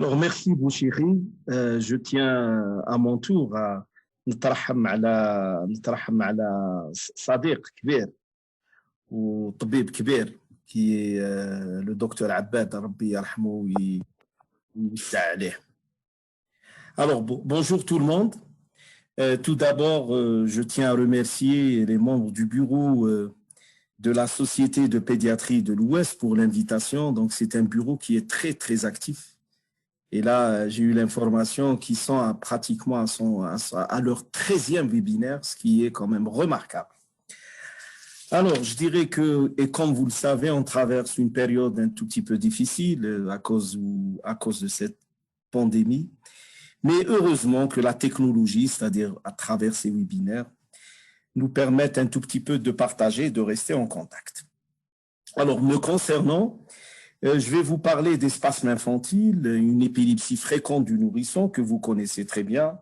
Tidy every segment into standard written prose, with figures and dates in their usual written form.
Alors, merci Bouchiri. Je tiens à mon tour à نترحم على صديق كبير وطبيب كبير qui est le docteur Abbad, ربي يرحمه ويوسع عليه. Alors, bonjour tout le monde. Tout d'abord, je tiens à remercier les membres du bureau de la Société de pédiatrie de l'Ouest pour l'invitation. Donc, c'est un bureau qui est très, très actif. Et là, j'ai eu l'information qu'ils sont pratiquement à leur 13e webinaire, ce qui est quand même remarquable. Alors, je dirais que, et comme vous le savez, on traverse une période un tout petit peu difficile à cause de cette pandémie. Mais heureusement que la technologie, c'est-à-dire à travers ces webinaires, nous permettent un tout petit peu de partager, de rester en contact. Alors, me concernant, je vais vous parler des spasmes infantiles, une épilepsie fréquente du nourrisson que vous connaissez très bien,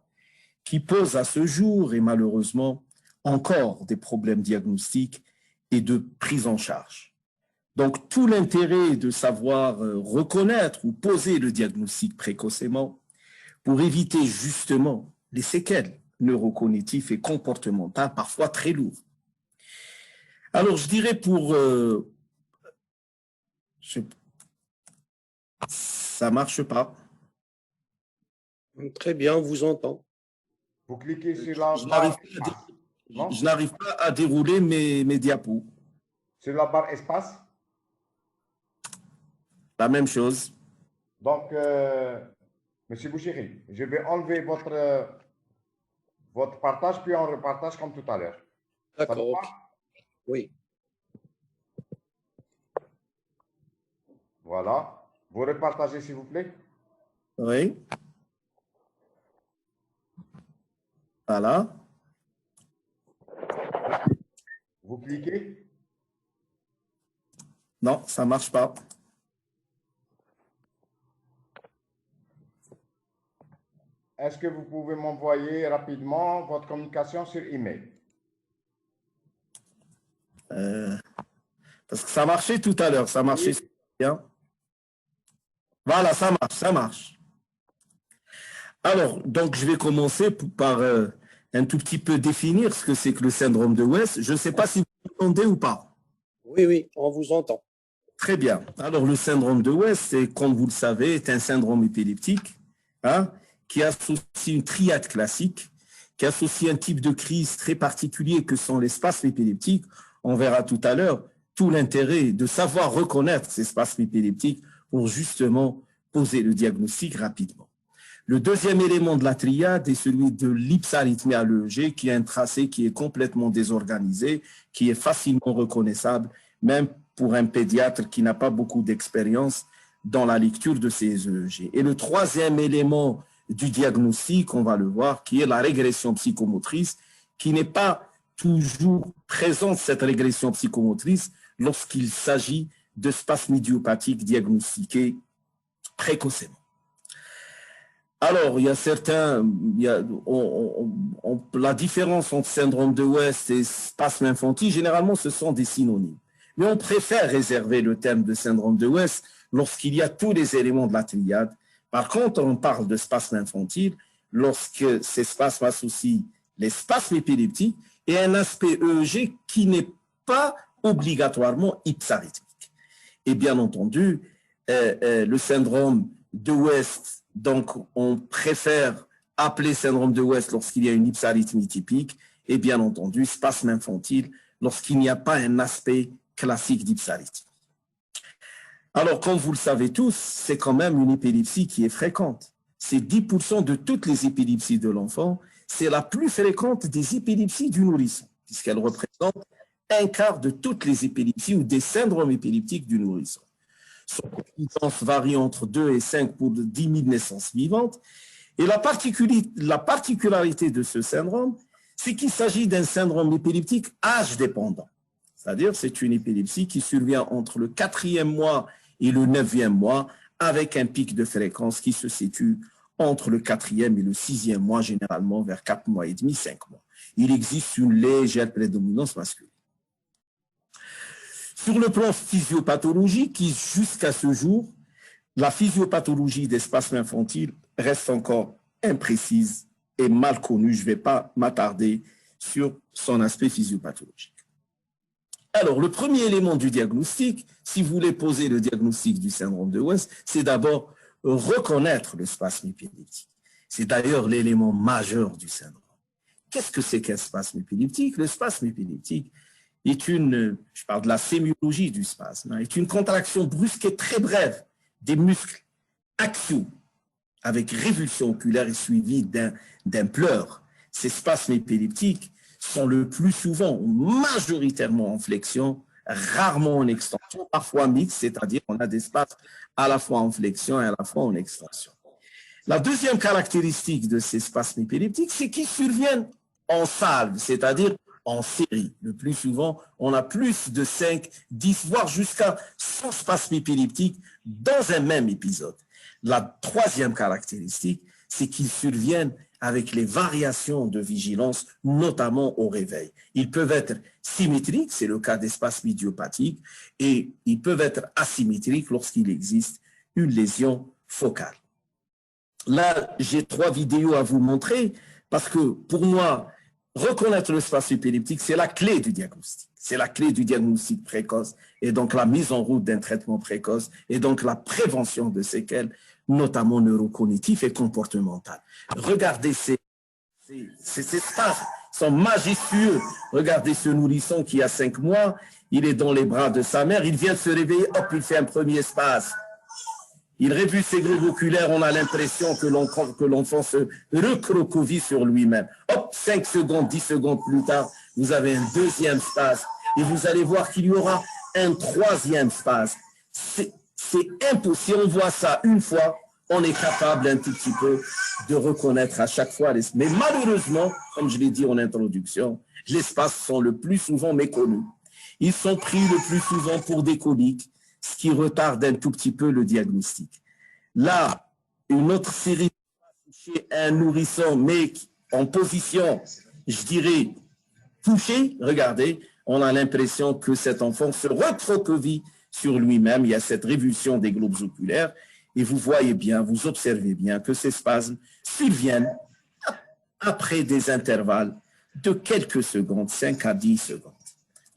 qui pose à ce jour et malheureusement encore des problèmes diagnostiques et de prise en charge. Donc, tout l'intérêt de savoir reconnaître ou poser le diagnostic précocement pour éviter justement les séquelles neurocognitives et comportementales, parfois très lourdes. Alors, je dirais ça marche pas. Très bien, on vous entend. Vous cliquez sur la barre espace. Je n'arrive pas à dérouler mes diapos. Sur la barre espace. La même chose. Donc, Monsieur Bouchiri, je vais enlever votre partage, puis on repartage comme tout à l'heure. D'accord. Okay. Oui. Voilà. Vous repartagez, s'il vous plaît. Oui. Voilà. Vous cliquez. Non, ça ne marche pas. Est-ce que vous pouvez m'envoyer rapidement votre communication sur email? Parce que ça marchait tout à l'heure, ça marchait bien. Voilà, ça marche. Alors, donc, je vais commencer par un tout petit peu définir ce que c'est que le syndrome de West. Je ne sais pas si vous m'entendez ou pas. Oui, on vous entend. Très bien. Alors, le syndrome de West, c'est, comme vous le savez, est un syndrome épileptique qui associe une triade classique, qui associe un type de crise très particulier que sont les spasmes épileptiques. On verra tout à l'heure tout l'intérêt de savoir reconnaître ces spasmes épileptiques pour justement poser le diagnostic rapidement. Le deuxième élément de la triade est celui de l'hypsarythmie à l'EEG, qui est un tracé qui est complètement désorganisé, qui est facilement reconnaissable, même pour un pédiatre qui n'a pas beaucoup d'expérience dans la lecture de ces EEG. Et le troisième élément du diagnostic, on va le voir, qui est la régression psychomotrice, qui n'est pas toujours présente, cette régression psychomotrice, lorsqu'il s'agit de spasmes idiopathiques diagnostiqués précocement. Alors, il y a certains, la différence entre syndrome de West et spasme infantile, généralement, ce sont des synonymes. Mais on préfère réserver le thème de syndrome de West lorsqu'il y a tous les éléments de la triade. Par contre, on parle de spasme infantile lorsque ces spasmes associent les spasmes épileptiques et un aspect EEG qui n'est pas obligatoirement hypsarythmique. Et bien entendu, le syndrome de West, donc on préfère appeler syndrome de West lorsqu'il y a une hypsarythmie typique et bien entendu spasme infantile lorsqu'il n'y a pas un aspect classique d'hypsarythmie. Alors, comme vous le savez tous, c'est quand même une épilepsie qui est fréquente. C'est 10% de toutes les épilepsies de l'enfant. C'est la plus fréquente des épilepsies du nourrisson, puisqu'elle représente un quart de toutes les épilepsies ou des syndromes épileptiques du nourrisson. Son incidence varie entre 2 et 5 pour 10 000 naissances vivantes. Et la particularité de ce syndrome, c'est qu'il s'agit d'un syndrome épileptique âge dépendant. C'est-à-dire, c'est une épilepsie qui survient entre le 4e mois et le 9e mois, avec un pic de fréquence qui se situe entre le 4e et le 6e mois, généralement vers 4 mois et demi, 5 mois. Il existe une légère prédominance masculine. Sur le plan physiopathologique, qui jusqu'à ce jour la physiopathologie des spasmes infantiles reste encore imprécise et mal connue. Je ne vais pas m'attarder sur son aspect physiopathologique. Alors, le premier élément du diagnostic, si vous voulez poser le diagnostic du syndrome de West, c'est d'abord reconnaître le spasme épileptique. C'est d'ailleurs l'élément majeur du syndrome. Qu'est-ce que c'est qu'un spasme épileptique? Le spasme épileptique est je parle de la sémiologie du spasme, est une contraction brusque et très brève des muscles axiaux avec révulsion oculaire et suivie d'un pleur. Ces spasmes épileptiques sont le plus souvent, majoritairement en flexion, rarement en extension, parfois mixte, c'est-à-dire qu'on a des spasmes à la fois en flexion et à la fois en extension. La deuxième caractéristique de ces spasmes épileptiques, c'est qu'ils surviennent en salve, c'est-à-dire en série. Le plus souvent, on a plus de 5, 10, voire jusqu'à 100 spasmes épileptiques dans un même épisode. La troisième caractéristique, c'est qu'ils surviennent avec les variations de vigilance, notamment au réveil. Ils peuvent être symétriques, c'est le cas des spasmes idiopathiques, et ils peuvent être asymétriques lorsqu'il existe une lésion focale. Là, j'ai 3 vidéos à vous montrer parce que pour moi, reconnaître le spasme épileptique, c'est la clé du diagnostic. C'est la clé du diagnostic précoce et donc la mise en route d'un traitement précoce et donc la prévention de séquelles, notamment neurocognitifs et comportementales. Regardez ces spasmes, ils sont majestueux. Regardez ce nourrisson qui a 5 mois, il est dans les bras de sa mère, il vient de se réveiller, hop, il fait un premier spasme. Il révulse ses globes oculaires, on a l'impression que l'enfant se recroqueville sur lui-même. Hop, 5 secondes, 10 secondes plus tard, vous avez un deuxième spasme et vous allez voir qu'il y aura un troisième spasme. C'est impossible. Si on voit ça une fois, on est capable un tout petit peu de reconnaître à chaque fois. Mais malheureusement, comme je l'ai dit en introduction, les spasmes sont le plus souvent méconnus. Ils sont pris le plus souvent pour des coliques, ce qui retarde un tout petit peu le diagnostic. Là, une autre série chez un nourrisson, mais en position, je dirais, touchée, regardez, on a l'impression que cet enfant se recroqueville sur lui-même. Il y a cette révulsion des globes oculaires et vous voyez bien, vous observez bien que ces spasmes surviennent après des intervalles de quelques secondes, 5 à 10 secondes.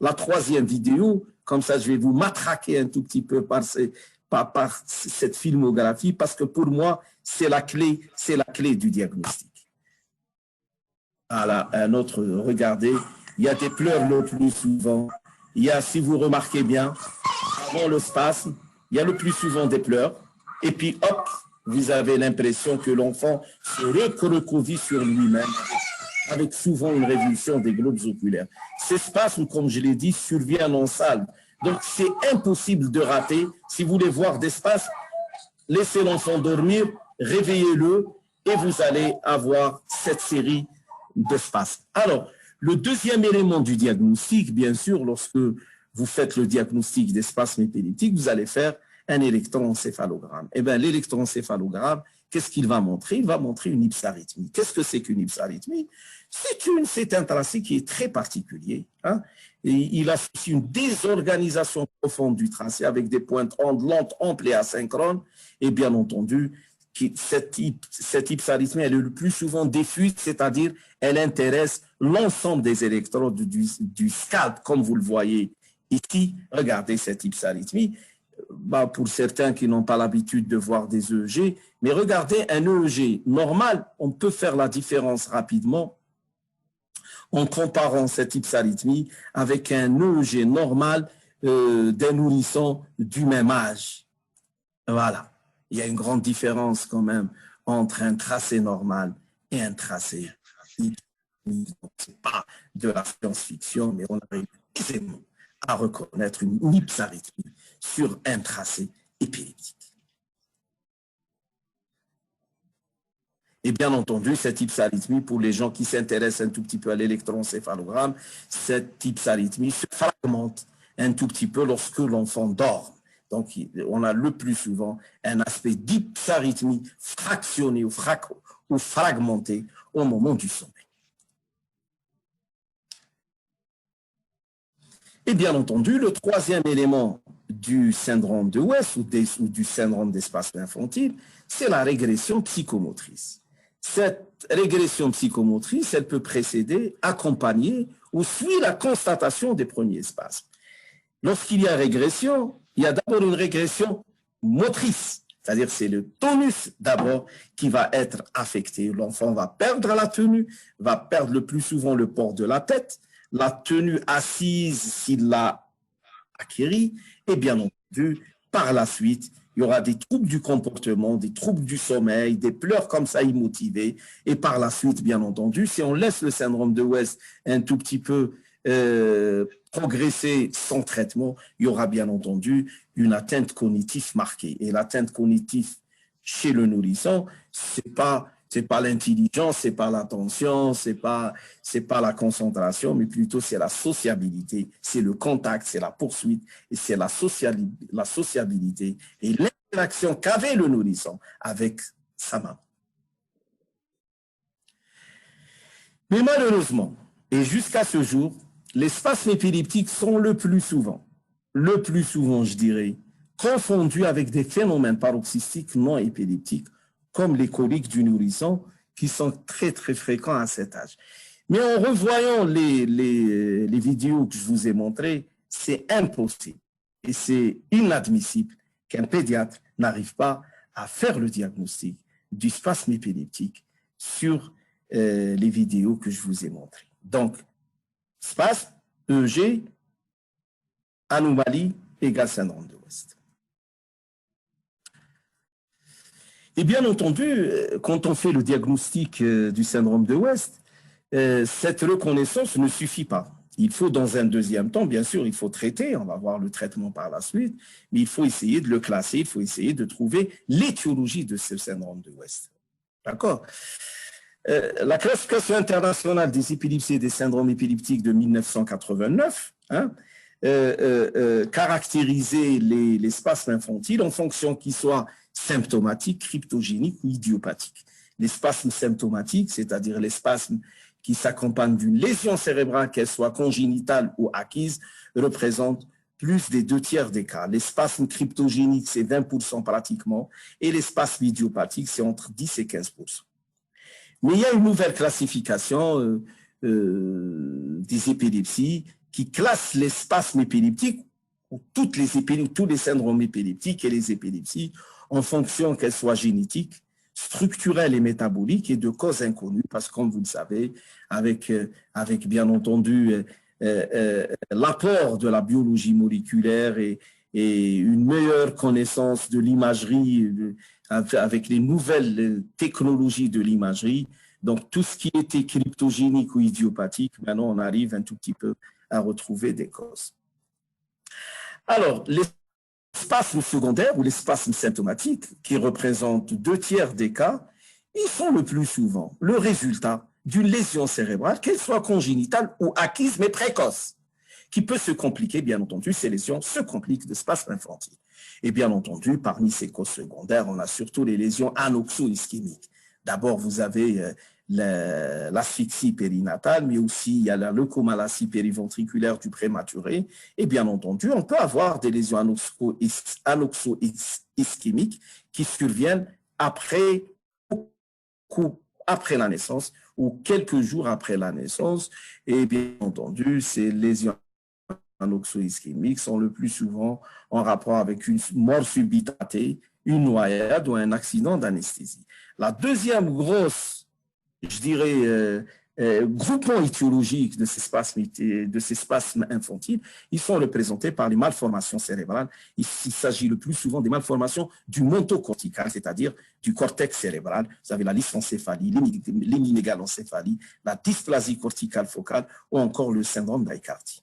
La troisième vidéo, comme ça je vais vous matraquer un tout petit peu par cette filmographie parce que pour moi, c'est la clé du diagnostic. Voilà, un autre, regardez, il y a des pleurs le plus souvent. Il y a, si vous remarquez bien, avant le spasme, il y a le plus souvent des pleurs. Et puis, hop, vous avez l'impression que l'enfant se recroqueville sur lui-même, avec souvent une révulsion des globes oculaires. Ces spasmes, comme je l'ai dit, surviennent en salle. Donc, c'est impossible de rater. Si vous voulez voir des spasmes, laissez l'enfant dormir, réveillez-le, et vous allez avoir cette série de spasmes. Alors, le deuxième élément du diagnostic, bien sûr, lorsque vous faites le diagnostic des spasmes épileptiques, vous allez faire un électroencéphalogramme. Eh bien, l'électroencéphalogramme, qu'est-ce qu'il va montrer? Il va montrer une hypsarythmie. Qu'est-ce que c'est qu'une hypsarythmie? C'est un tracé qui est très particulier. Hein? Et il associe une désorganisation profonde du tracé avec des pointes lentes, amples et asynchrones. Et bien entendu, cette hypsarythmie, elle est le plus souvent diffuse, c'est-à-dire elle intéresse l'ensemble des électrodes du scalp, comme vous le voyez ici. Regardez cette hypsarythmie. Pour certains qui n'ont pas l'habitude de voir des EEG, mais regardez un EEG normal, on peut faire la différence rapidement en comparant cette hypsarythmie avec un EEG normal d'un nourrisson du même âge. Voilà, il y a une grande différence quand même entre un tracé normal et un tracé hypsarythmie. Ce n'est pas de la science-fiction, mais on arrive aisément à reconnaître une hypsarythmie sur un tracé épileptique. Et bien entendu, cette hypsarythmie, pour les gens qui s'intéressent un tout petit peu à l'électroencéphalogramme, cette hypsarythmie se fragmente un tout petit peu lorsque l'enfant dort. Donc, on a le plus souvent un aspect d'hypsarythmie fractionné ou fragmenté au moment du sommeil. Et bien entendu, le troisième élément du syndrome de West ou du syndrome d'espacement infantile, c'est la régression psychomotrice. Cette régression psychomotrice, elle peut précéder, accompagner ou suivre la constatation des premiers spasmes. Lorsqu'il y a régression, il y a d'abord une régression motrice, c'est-à-dire c'est le tonus d'abord qui va être affecté. L'enfant va perdre la tenue, va perdre le plus souvent le port de la tête, la tenue assise s'il l'a acquérie, et bien entendu, par la suite, il y aura des troubles du comportement, des troubles du sommeil, des pleurs comme ça immotivés, et par la suite, bien entendu, si on laisse le syndrome de West un tout petit peu progresser sans traitement, il y aura bien entendu une atteinte cognitive marquée. Et l'atteinte cognitive chez le nourrisson, c'est pas l'intelligence, c'est pas l'attention, c'est pas la concentration, mais plutôt c'est la sociabilité, c'est le contact, c'est la poursuite, et c'est la sociabilité et l'interaction qu'avait le nourrisson avec sa maman. Mais malheureusement, et jusqu'à ce jour, les spasmes épileptiques sont le plus souvent, je dirais, confondus avec des phénomènes paroxystiques non épileptiques, comme les coliques du nourrisson, qui sont très, très fréquents à cet âge. Mais en revoyant les vidéos que je vous ai montrées, c'est impossible et c'est inadmissible qu'un pédiatre n'arrive pas à faire le diagnostic du spasme épileptique sur les vidéos que je vous ai montrées. Donc, spasme, EEG, anomalie égale syndrome de West. Et bien entendu, quand on fait le diagnostic du syndrome de West, cette reconnaissance ne suffit pas. Il faut dans un deuxième temps, bien sûr, il faut traiter, on va voir le traitement par la suite, mais il faut essayer de le classer, il faut essayer de trouver l'étiologie de ce syndrome de West. D'accord ? La classification internationale des épilepsies et des syndromes épileptiques de 1989 caractérisait les spasmes infantiles en fonction qu'ils soient symptomatiques, cryptogéniques ou idiopathiques. Les spasmes symptomatiques, c'est-à-dire les spasmes qui s'accompagnent d'une lésion cérébrale, qu'elle soit congénitale ou acquise, représentent plus des 2/3 des cas. Les spasmes cryptogéniques, c'est 20% pratiquement, et les spasmes idiopathiques, c'est entre 10 et 15%. Mais il y a une nouvelle classification des épilepsies qui classe les spasmes épileptiques, ou tous les syndromes épileptiques et les épilepsies, en fonction qu'elles soient génétiques, structurelles et métaboliques et de causes inconnues, parce que comme vous le savez, avec bien entendu l'apport de la biologie moléculaire et une meilleure connaissance de l'imagerie, avec les nouvelles technologies de l'imagerie, donc tout ce qui était cryptogénique ou idiopathique, maintenant on arrive un tout petit peu à retrouver des causes. Alors, les spasmes secondaires ou les spasmes symptomatiques, qui représentent 2/3 des cas, ils sont le plus souvent le résultat d'une lésion cérébrale, qu'elle soit congénitale ou acquise, mais précoce, qui peut se compliquer, bien entendu, ces lésions se compliquent de spasmes infantiles. Et bien entendu, parmi ces causes secondaires, on a surtout les lésions anoxo-ischémiques. D'abord, vous avez l'asphyxie périnatale, mais aussi il y a la leucomalacie périventriculaire du prématuré. Et bien entendu, on peut avoir des lésions anoxo-ischémiques qui surviennent après la naissance ou quelques jours après la naissance. Et bien entendu, ces lésions anoxo-ischémiques sont le plus souvent en rapport avec une mort subitatée, une noyade ou un accident d'anesthésie. La deuxième grosse, je dirais, groupement étiologique de ces spasmes infantiles, ils sont représentés par les malformations cérébrales. Il s'agit le plus souvent des malformations du manteau cortical, c'est-à-dire du cortex cérébral. Vous avez la lysencéphalie, l'hémimégaloncéphalie, la dysplasie corticale focale ou encore le syndrome d'Aicardi.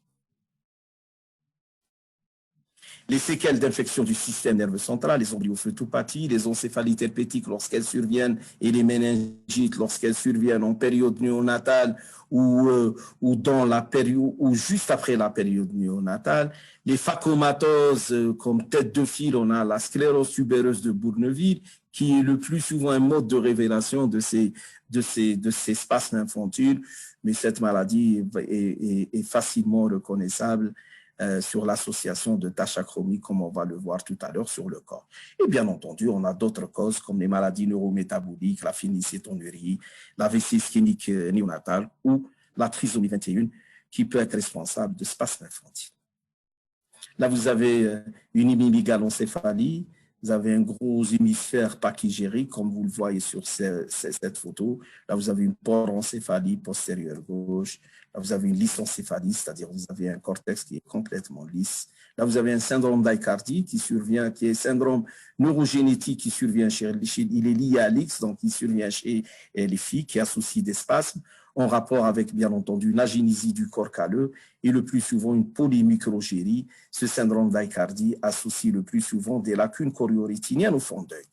Les séquelles d'infection du système nerveux central, les embryophlébopathies, les encéphalites herpétiques lorsqu'elles surviennent et les méningites lorsqu'elles surviennent en période néonatale ou dans la période ou juste après la période néonatale, les phacomatoses comme tête de fil, on a la sclérose tubéreuse de Bourneville qui est le plus souvent un mode de révélation de ces spasmes infantiles, mais cette maladie est facilement reconnaissable sur l'association de taches achromiques, comme on va le voir tout à l'heure sur le corps. Et bien entendu, on a d'autres causes comme les maladies neurométaboliques, la phénylcétonurie, la vessie ischémique néonatale ou la trisomie 21 qui peut être responsable de spasmes infantiles. Là, vous avez une hémimégaloencéphalie, vous avez un gros hémisphère pachygyrique, comme vous le voyez sur cette photo. Là, vous avez une poroencéphalie postérieure gauche. Là, vous avez une lysencéphalie, c'est-à-dire vous avez un cortex qui est complètement lisse. Là, vous avez un syndrome d'Aicardi qui survient, qui est un syndrome neurogénétique qui survient il est lié à l'X, donc il survient chez les filles, qui associe des spasmes, en rapport avec, bien entendu, l'agénésie du corps calleux et le plus souvent une polymicrogérie. Ce syndrome d'Aicardi associe le plus souvent des lacunes choriorétiniennes au fond d'œil.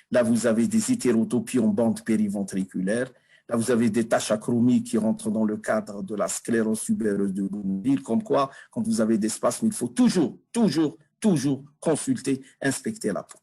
Là, vous avez des hétérotopies en bande périventriculaire. Là, vous avez des taches achromiques qui rentrent dans le cadre de la sclérose tubéreuse de Bourneville, comme quoi, quand vous avez des spasmes, il faut toujours consulter, inspecter la peau.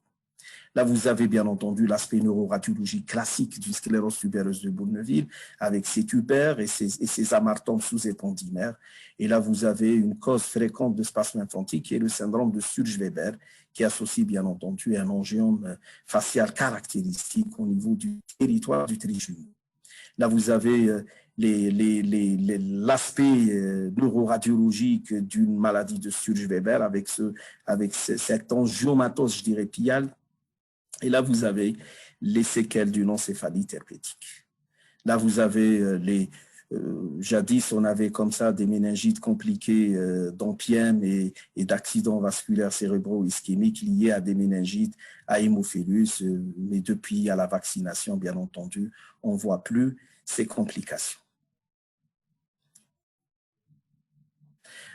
Là, vous avez bien entendu l'aspect neuroradiologique classique du sclérose tubéreuse de Bourneville avec ses tubères et ses amartomes sous-épendymaires. Et là, vous avez une cause fréquente de spasme infantile qui est le syndrome de Sturge-Weber, qui associe bien entendu un angiome facial caractéristique au niveau du territoire du trijumeau. Là, vous avez l'aspect neuroradiologique d'une maladie de Sturge-Weber avec cette angiomatose, je dirais, piale. Et là, vous avez les séquelles d'une encéphalie herpétique. Là, vous avez jadis, on avait comme ça des méningites compliquées d'empième et d'accidents vasculaires cérébro-ischémiques liés à des méningites à hémophilus. Mais depuis, à la vaccination, bien entendu, on ne voit plus ces complications.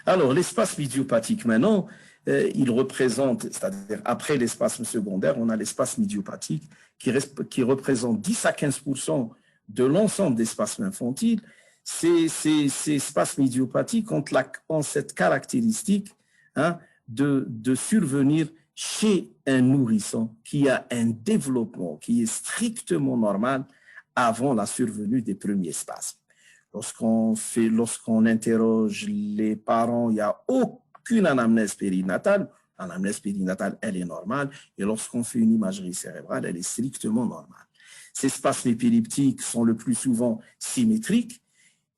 Alors, les spasmes idiopathiques maintenant, il représente, c'est-à-dire après les spasmes secondaires, on a les spasmes idiopathiques qui représentent 10 à 15% de l'ensemble des spasmes infantiles. Ces spasmes idiopathiques ont cette caractéristique de survenir chez un nourrisson qui a un développement qui est strictement normal avant la survenue des premiers spasmes. Lorsqu'on interroge les parents, il n'y a aucune anamnèse périnatale. L'anamnèse périnatale, elle est normale. Et lorsqu'on fait une imagerie cérébrale, elle est strictement normale. Ces spasmes épileptiques sont le plus souvent symétriques.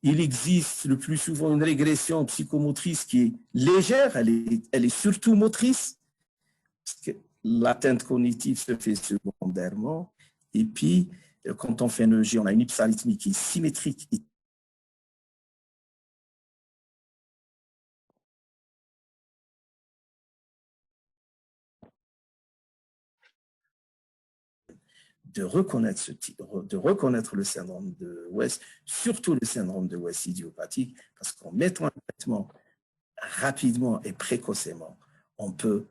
Il existe le plus souvent une régression psychomotrice qui est légère, elle est surtout motrice, parce que l'atteinte cognitive se fait secondairement. Et puis, quand on fait un EEG, on a une hypsarythmie qui est symétrique et de reconnaître le syndrome de West, surtout le syndrome de West idiopathique, parce qu'en mettant un traitement rapidement et précocement, on peut,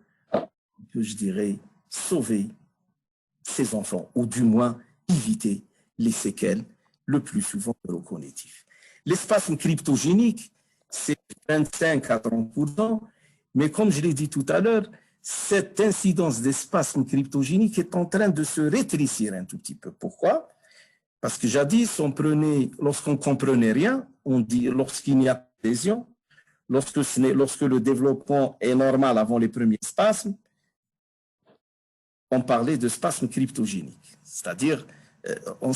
je dirais, sauver ces enfants, ou du moins éviter les séquelles, le plus souvent neurocognitifs. Les spasmes cryptogéniques, c'est 25 à 30%, mais comme je l'ai dit tout à l'heure, cette incidence des spasmes cryptogéniques est en train de se rétrécir un tout petit peu. Pourquoi? Parce que jadis, lorsqu'on ne comprenait rien, on dit lorsqu'il n'y a pas de lésion, lorsque le développement est normal avant les premiers spasmes, on parlait de spasmes cryptogéniques. C'est-à-dire, on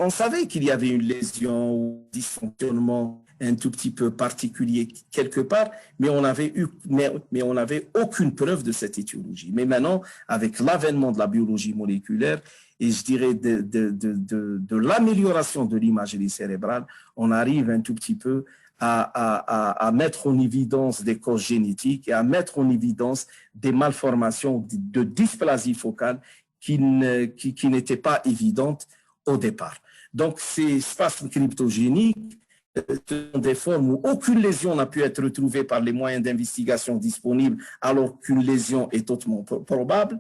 savait qu'il y avait une lésion ou un dysfonctionnement un tout petit peu particulier quelque part, mais on n'avait aucune preuve de cette étiologie. Mais maintenant, avec l'avènement de la biologie moléculaire et je dirais de l'amélioration de l'imagerie cérébrale, on arrive un tout petit peu à mettre en évidence des causes génétiques et à mettre en évidence des malformations de dysplasie focale qui n'étaient pas évidentes au départ. Donc, ces spasmes cryptogéniques sont des formes où aucune lésion n'a pu être retrouvée par les moyens d'investigation disponibles, alors qu'une lésion est hautement probable.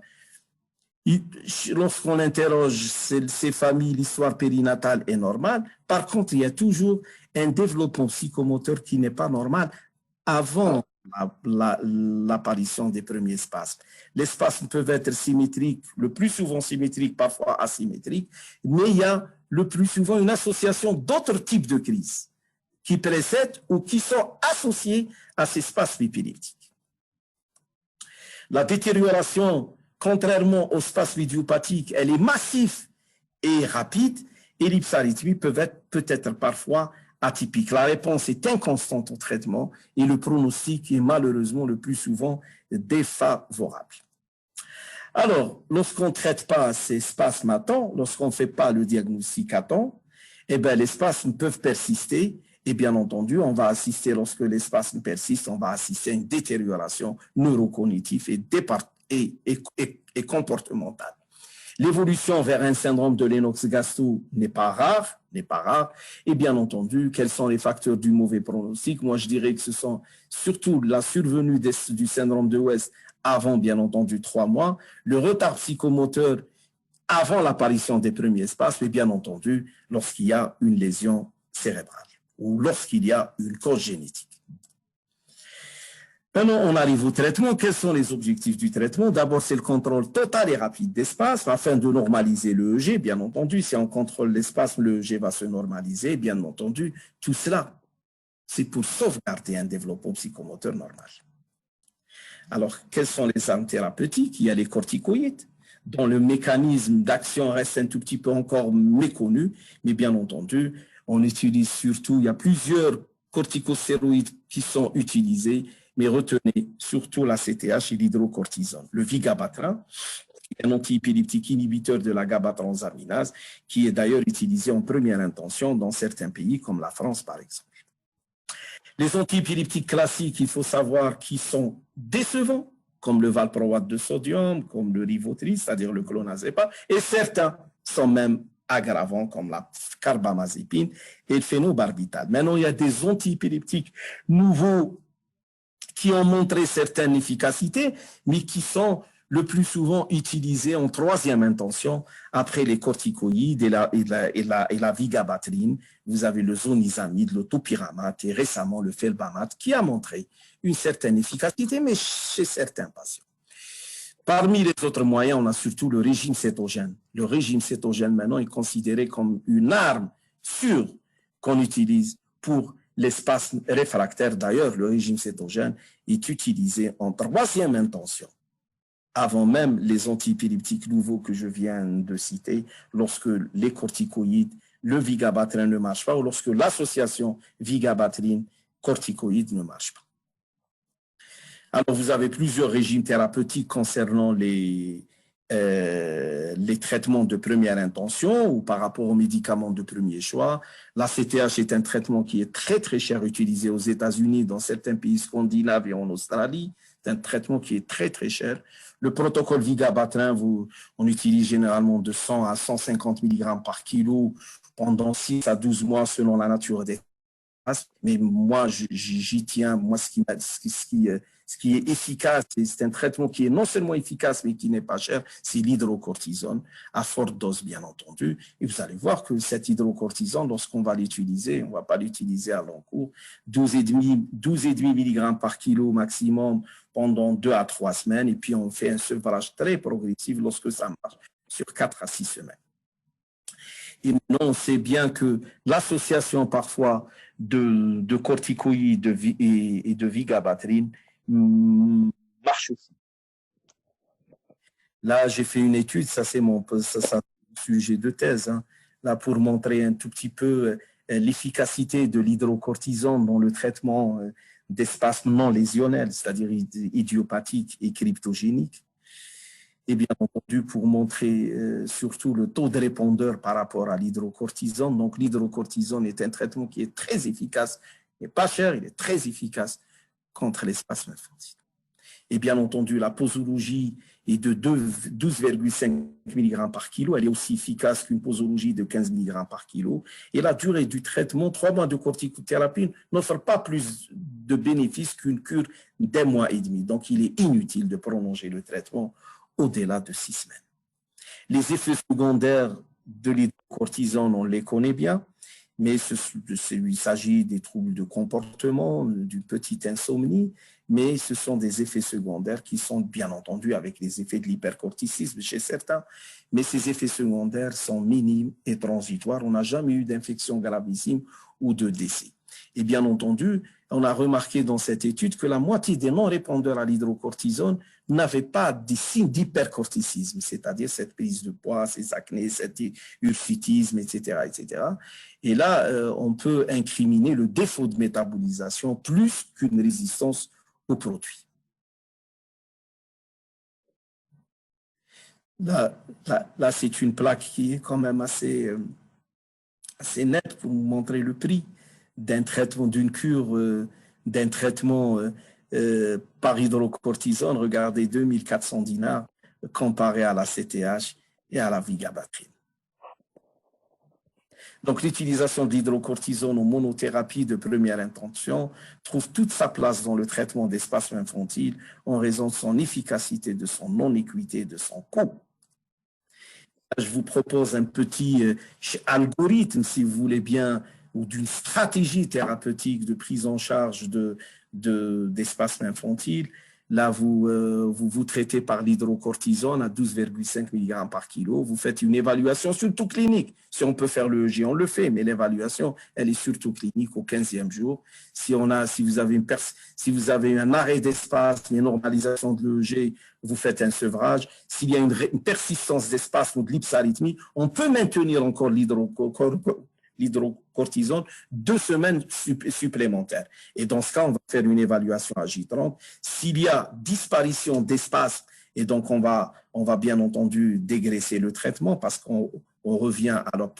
Lorsqu'on interroge ces familles, l'histoire périnatale est normale. Par contre, il y a toujours un développement psychomoteur qui n'est pas normal avant l'apparition des premiers spasmes. Les spasmes peuvent être symétriques, le plus souvent symétriques, parfois asymétriques, mais il y a le plus souvent une association d'autres types de crises. qui précèdent ou qui sont associés à ces spasmes épileptiques. La détérioration, contrairement aux spasmes idiopathiques, elle est massive et rapide, et l'hypsarythmie peut être parfois atypique. La réponse est inconstante au traitement et le pronostic est malheureusement le plus souvent défavorable. Alors, lorsqu'on ne traite pas ces spasmes à temps, lorsqu'on ne fait pas le diagnostic à temps, eh bien, les spasmes peuvent persister et bien entendu, on va assister, lorsque les spasmes persistent, on va assister à une détérioration neurocognitive et comportementale. L'évolution vers un syndrome de Lennox-Gastaut n'est pas rare. Et bien entendu, quels sont les facteurs du mauvais pronostic? Moi, je dirais que ce sont surtout la survenue du syndrome de West avant, bien entendu, 3 mois, le retard psychomoteur avant l'apparition des premiers spasmes, et bien entendu, lorsqu'il y a une lésion cérébrale ou lorsqu'il y a une cause génétique. Maintenant, on arrive au traitement. Quels sont les objectifs du traitement? D'abord, c'est le contrôle total et rapide des spasmes afin de normaliser le EEG. Bien entendu, si on contrôle les spasmes, le EEG va se normaliser. Bien entendu, tout cela, c'est pour sauvegarder un développement psychomoteur normal. Alors, quelles sont les armes thérapeutiques? Il y a les corticoïdes, dont le mécanisme d'action reste un tout petit peu encore méconnu. Mais bien entendu, on utilise surtout, il y a plusieurs corticostéroïdes qui sont utilisés, mais retenez surtout la CTH et l'hydrocortisone. Le vigabatrin, un antiépileptique inhibiteur de la GABA transaminase, qui est d'ailleurs utilisé en première intention dans certains pays comme la France par exemple. Les antiépileptiques classiques, il faut savoir qu'ils sont décevants, comme le valproate de sodium, comme le Rivotril, c'est-à-dire le clonazepam, et certains sont même aggravants comme la carbamazépine et le phénobarbital. Maintenant, il y a des antiépileptiques nouveaux qui ont montré certaines efficacités, mais qui sont le plus souvent utilisés en troisième intention après les corticoïdes et la vigabatrine. Vous avez le zonisamide, le topiramate et récemment le felbamate qui a montré une certaine efficacité, mais chez certains patients. Parmi les autres moyens, on a surtout le régime cétogène. Le régime cétogène, maintenant, est considéré comme une arme sûre qu'on utilise pour les spasmes réfractaires. D'ailleurs, le régime cétogène est utilisé en troisième intention, avant même les antiépileptiques nouveaux que je viens de citer, lorsque les corticoïdes, le vigabatrin ne marche pas, ou lorsque l'association vigabatrine-corticoïde ne marche pas. Alors, vous avez plusieurs régimes thérapeutiques concernant les traitements de première intention ou par rapport aux médicaments de premier choix. La CTH est un traitement qui est très, très cher, utilisé aux États-Unis, dans certains pays scandinaves et en Australie. C'est un traitement qui est très, très cher. Le protocole vigabatrin, on utilise généralement de 100 à 150 mg par kilo pendant 6 à 12 mois selon la nature des spasmes. Mais moi, j'y tiens. Moi, ce qui est efficace, c'est un traitement qui est non seulement efficace, mais qui n'est pas cher, c'est l'hydrocortisone, à forte dose, bien entendu. Et vous allez voir que cet hydrocortisone, lorsqu'on va l'utiliser, on ne va pas l'utiliser à long cours, 12,5 mg par kilo maximum pendant 2 à 3 semaines, et puis on fait un sevrage très progressif lorsque ça marche, sur 4 à 6 semaines. Et maintenant, on sait bien que l'association parfois de corticoïdes et de vigabatrine marche aussi. Là, j'ai fait une étude, ça c'est mon sujet de thèse, hein, là pour montrer un tout petit peu l'efficacité de l'hydrocortisone dans le traitement des spasmes non lésionnels, c'est-à-dire idiopathiques et cryptogéniques. Et bien entendu, pour montrer surtout le taux de répondeur par rapport à l'hydrocortisone. Donc, l'hydrocortisone est un traitement qui est très efficace, il n'est pas cher, il est très efficace contre les spasmes infantiles. Et bien entendu, la posologie est de 12,5 mg par kilo. Elle est aussi efficace qu'une posologie de 15 mg par kilo. Et la durée du traitement, 3 mois de corticothérapie, n'offre pas plus de bénéfices qu'une cure d'1 mois et demi. Donc, il est inutile de prolonger le traitement au-delà de 6 semaines. Les effets secondaires de l'hydrocortisone, on les connaît bien, mais il s'agit des troubles de comportement, d'une petite insomnie, mais ce sont des effets secondaires qui sont bien entendu avec les effets de l'hypercorticisme chez certains, mais ces effets secondaires sont minimes et transitoires. On n'a jamais eu d'infection gravissime ou de décès. Et bien entendu, on a remarqué dans cette étude que la moitié des non-répondeurs à l'hydrocortisone n'avaient pas des signes d'hypercorticisme, c'est-à-dire cette prise de poids, ces acnés, cet hirsutisme, etc., etc. Et là, on peut incriminer le défaut de métabolisation plus qu'une résistance aux produits. Là, c'est une plaque qui est quand même assez nette pour vous montrer le prix d'un traitement, d'une cure, d'un traitement par hydrocortisone. Regardez, 2400 dinars comparé à la CTH et à la vigabatrin. Donc, l'utilisation de l'hydrocortisone en monothérapie de première intention trouve toute sa place dans le traitement des spasmes infantiles en raison de son efficacité, de son non-équité, de son coût. Je vous propose un petit algorithme, si vous voulez bien, ou d'une stratégie thérapeutique de prise en charge des spasmes infantiles. Là, vous traitez par l'hydrocortisone à 12,5 mg par kilo. Vous faites une évaluation surtout clinique. Si on peut faire le EEG, on le fait, mais l'évaluation, elle est surtout clinique au 15e jour. Si vous avez un arrêt d'espace, une normalisation de l'EEG, vous faites un sevrage. S'il y a une persistance d'espace ou de l'hypsarythmie, on peut maintenir encore l'hydrocortisone 2 semaines supplémentaires. Et dans ce cas, on va faire une évaluation à J30. S'il y a disparition d'espace, et donc on va bien entendu dégraisser le traitement parce qu'on revient alors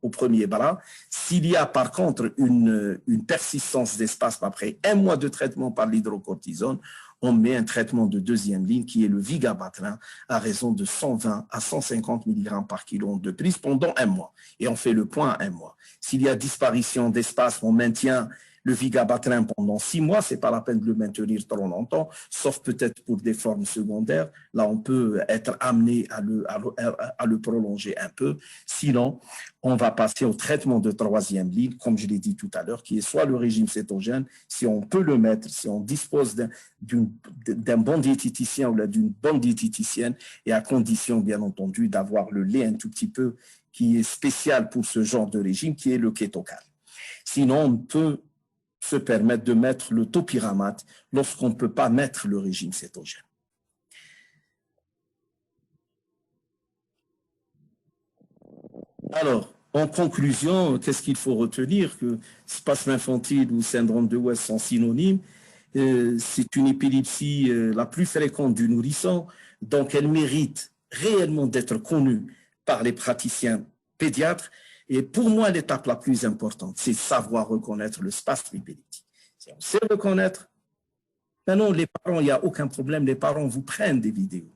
au premier bras. S'il y a par contre une persistance d'espace après 1 mois de traitement par l'hydrocortisone, on met un traitement de deuxième ligne qui est le vigabatrin à raison de 120 à 150 mg par kilo de prise pendant 1 mois. Et on fait le point à 1 mois. S'il y a disparition d'espace, on maintient le vigabatrin pendant 6 mois. Ce n'est pas la peine de le maintenir trop longtemps, sauf peut-être pour des formes secondaires. Là, on peut être amené à le prolonger un peu. Sinon, on va passer au traitement de troisième ligne, comme je l'ai dit tout à l'heure, qui est soit le régime cétogène, si on peut le mettre, si on dispose d'un bon diététicien ou d'une bonne diététicienne, et à condition, bien entendu, d'avoir le lait un tout petit peu qui est spécial pour ce genre de régime, qui est le kétocal. Sinon, on peut se permettre de mettre le topiramate lorsqu'on ne peut pas mettre le régime cétogène. Alors, en conclusion, qu'est-ce qu'il faut retenir? Que spasme infantile ou syndrome de West sont synonymes. C'est une épilepsie la plus fréquente du nourrisson, donc elle mérite réellement d'être connue par les praticiens pédiatres. Et pour moi, l'étape la plus importante, c'est savoir reconnaître le spasme épileptique. Si on sait reconnaître, non, les parents, il n'y a aucun problème, les parents vous prennent des vidéos.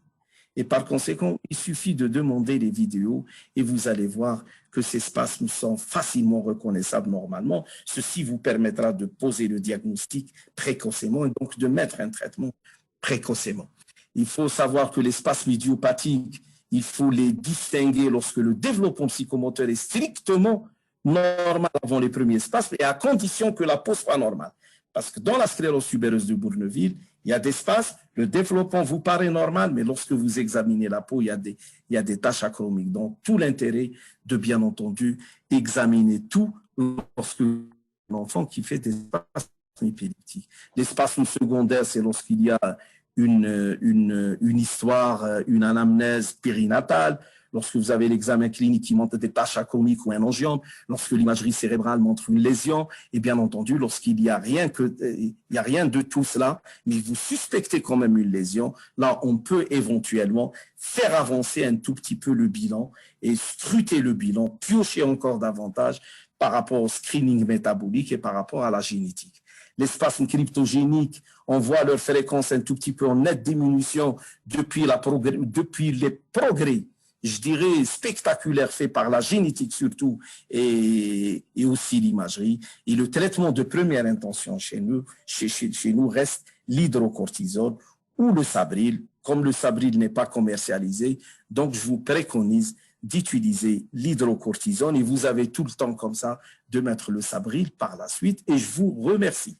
Et par conséquent, il suffit de demander les vidéos et vous allez voir que ces spasmes sont facilement reconnaissables normalement. Ceci vous permettra de poser le diagnostic précocement et donc de mettre un traitement précocement. Il faut savoir que les spasmes idiopathiques, il faut les distinguer lorsque le développement psychomoteur est strictement normal avant les premiers spasmes et à condition que la peau soit normale. Parce que dans la sclérose tubereuse de Bourneville, il y a des spasmes, le développement vous paraît normal, mais lorsque vous examinez la peau, il y a des taches achromiques. Donc, tout l'intérêt de, bien entendu, examiner tout lorsque l'enfant qui fait des spasmes épileptiques. Les spasmes secondaires, c'est lorsqu'il y a une histoire, une anamnèse périnatale, lorsque vous avez l'examen clinique qui montre des taches achromiques ou un angiome, lorsque l'imagerie cérébrale montre une lésion, et bien entendu, lorsqu'il n'y a rien de tout cela, mais vous suspectez quand même une lésion, là, on peut éventuellement faire avancer un tout petit peu le bilan et scruter le bilan, piocher encore davantage par rapport au screening métabolique et par rapport à la génétique. Les spasmes cryptogéniques, on voit leur fréquence un tout petit peu en nette diminution depuis les progrès, je dirais, spectaculaires faits par la génétique surtout et aussi l'imagerie. Et le traitement de première intention chez nous reste l'hydrocortisone ou le Sabril. Comme le Sabril n'est pas commercialisé, donc je vous préconise d'utiliser l'hydrocortisone et vous avez tout le temps comme ça de mettre le Sabril par la suite et je vous remercie.